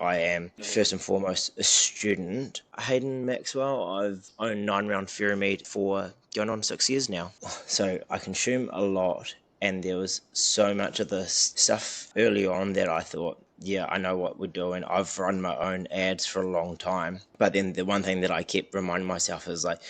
I am first and foremost a student. Hayden Maxwell, I've owned 9 round Ferrymead for going on 6 years now. So I consume a lot, and there was so much of this stuff early on that I thought, yeah, I know what we're doing. I've run my own ads for a long time. But then the one thing that I kept reminding myself is like,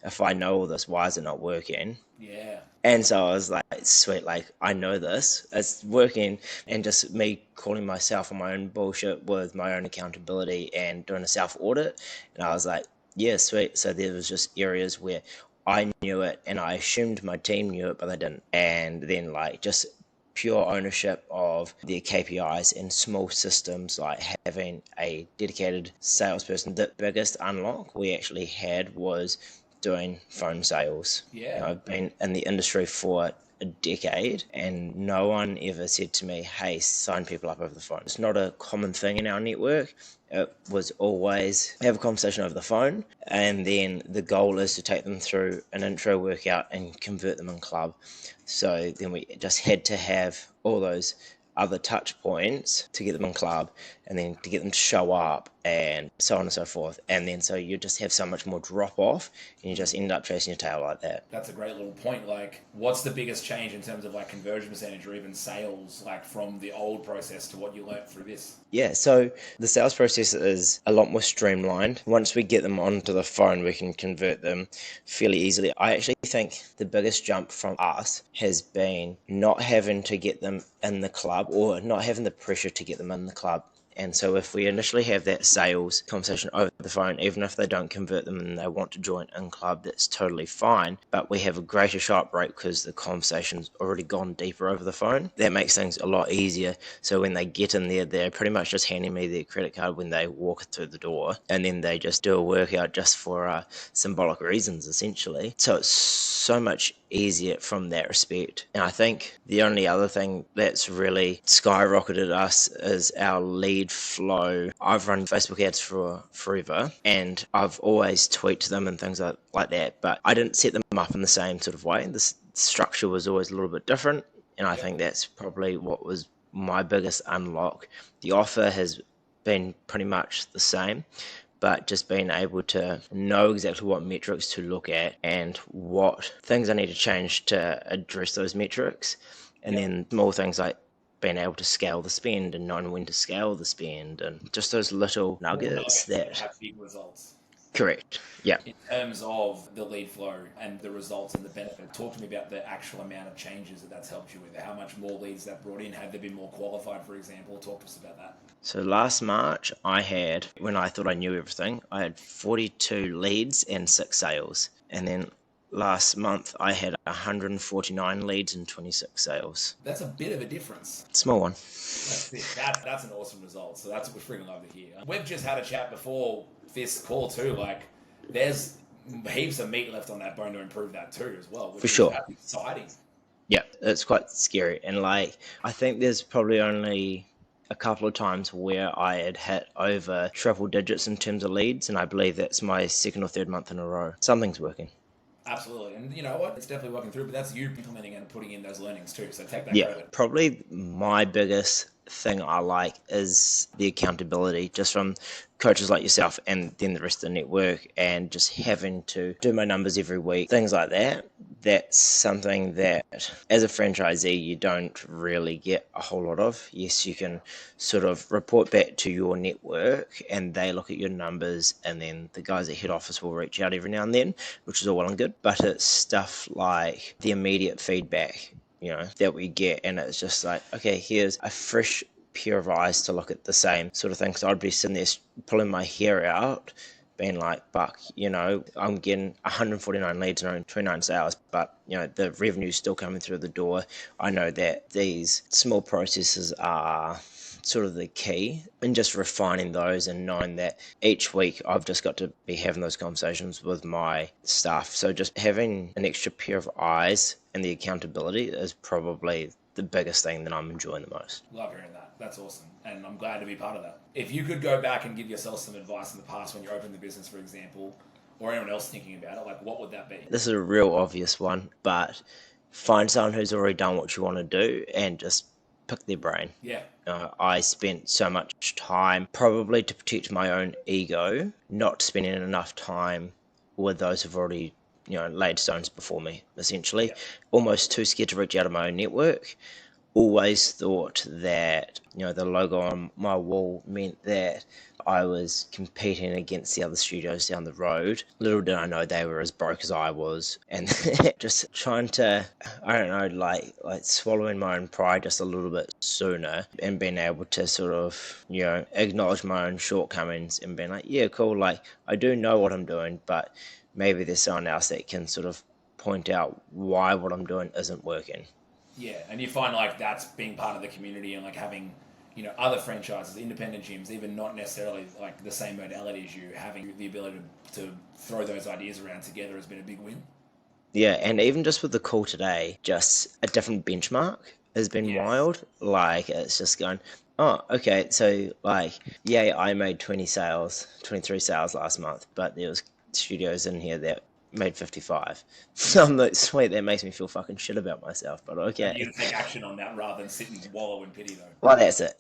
if I know all this, why is it not working? Yeah. And so I was like, sweet, like, I know this, it's working. And just me calling myself on my own bullshit with my own accountability and doing a self audit. And I was like, yeah, sweet. So there was just areas where I knew it and I assumed my team knew it, but they didn't. And then, like, just pure ownership of their KPIs and small systems, like having a dedicated salesperson. The biggest unlock we actually had was doing phone sales. Yeah. I've been in the industry for a decade and no one ever said to me, hey, sign people up over the phone. It's not a common thing in our network. It was always have a conversation over the phone, and then the goal is to take them through an intro workout and convert them in club. So then we just had to have all those other touch points to get them in club, and then to get them to show up, and so on and so forth. And then so you just have so much more drop off, and you just end up chasing your tail like that. That's a great little point. Like, what's the biggest change in terms of like conversion percentage or even sales, like from the old process to what you learned through this? Yeah, so the sales process is a lot more streamlined. Once we get them onto the phone, we can convert them fairly easily. I actually think the biggest jump from us has been not having to get them in the club, or not having the pressure to get them in the club. And so if we initially have that sales conversation over the phone, even if they don't convert them and they want to join in club, that's totally fine. But we have a greater shot rate because the conversation's already gone deeper over the phone. That makes things a lot easier. So when they get in there, they're pretty much just handing me their credit card when they walk through the door. And then they just do a workout just for symbolic reasons, essentially. So it's so much easier from that respect. And I think the only other thing that's really skyrocketed us is our lead flow. I've run Facebook ads for forever, and I've always tweaked them and things like that, but I didn't set them up in the same sort of way. The structure was always a little bit different, and I think that's probably what was my biggest unlock. The offer has been pretty much the same, but just being able to know exactly what metrics to look at and what things I need to change to address those metrics. And then small things like being able to scale the spend and knowing when to scale the spend, and just those little nuggets that have big results. Correct. Yeah. In terms of the lead flow and the results and the benefit, talk to me about the actual amount of changes that's helped you with. How much more leads that brought in? Have they been more qualified, for example? Talk to us about that. So last March, I had, when I thought I knew everything, I had 42 leads and 6 sales. And then last month, I had 149 leads and 26 sales. That's a bit of a difference. Small one. That's an awesome result. So that's what we're freaking love to hear. We've just had a chat before this call too. Like, there's heaps of meat left on that bone to improve that too as well. For sure. Exciting. Yeah, it's quite scary. And like, I think there's probably only a couple of times where I had hit over triple digits in terms of leads, and I believe that's my second or third month in a row. Something's working. Absolutely. And you know what? It's definitely working through, but that's you implementing and putting in those learnings too. So take that credit. Probably my biggest thing I like is the accountability, just from coaches like yourself and then the rest of the network, and just having to do my numbers every week, things like that. That's something that as a franchisee you don't really get a whole lot of. Yes, you can sort of report back to your network and they look at your numbers, and then the guys at head office will reach out every now and then, which is all well and good, but it's stuff like the immediate feedback, that we get, and it's just like, okay, here's a fresh pair of eyes to look at the same sort of thing. So I'd be sitting there pulling my hair out, being like, Buck, I'm getting 149 leads and only 29 sales, but the revenue's still coming through the door. I know that these small processes are sort of the key, and just refining those and knowing that each week I've just got to be having those conversations with my staff. So just having an extra pair of eyes and the accountability is probably the biggest thing that I'm enjoying the most. Love hearing that. That's awesome. And I'm glad to be part of that. If you could go back and give yourself some advice in the past when you opened the business, for example, or anyone else thinking about it, like, what would that be? This is a real obvious one, but find someone who's already done what you want to do and just pick their brain. Yeah. I spent so much time, probably to protect my own ego, not spending enough time with those who've already, laid stones before me, essentially. Yeah. Almost too scared to reach out of my own network. Always thought that, the logo on my wall meant that I was competing against the other studios down the road. Little did I know they were as broke as I was. And just trying to, I don't know, like swallowing my own pride just a little bit sooner and being able to sort of, acknowledge my own shortcomings and being like, yeah, cool, like I do know what I'm doing, but maybe there's someone else that can sort of point out why what I'm doing isn't working. Yeah, and you find like that's being part of the community and like having, other franchises, independent gyms, even not necessarily like the same modality as you, having the ability to throw those ideas around together has been a big win. Yeah, and even just with the call today, just a different benchmark has been Yes. wild. Like, it's just going, oh, okay, so, like, yeah, I made 23 sales last month, but there was studios in here that made 55. So I'm like, sweet, that makes me feel fucking shit about myself, but And okay. you take action on that rather than sit and wallow in pity, though. Well, that's it.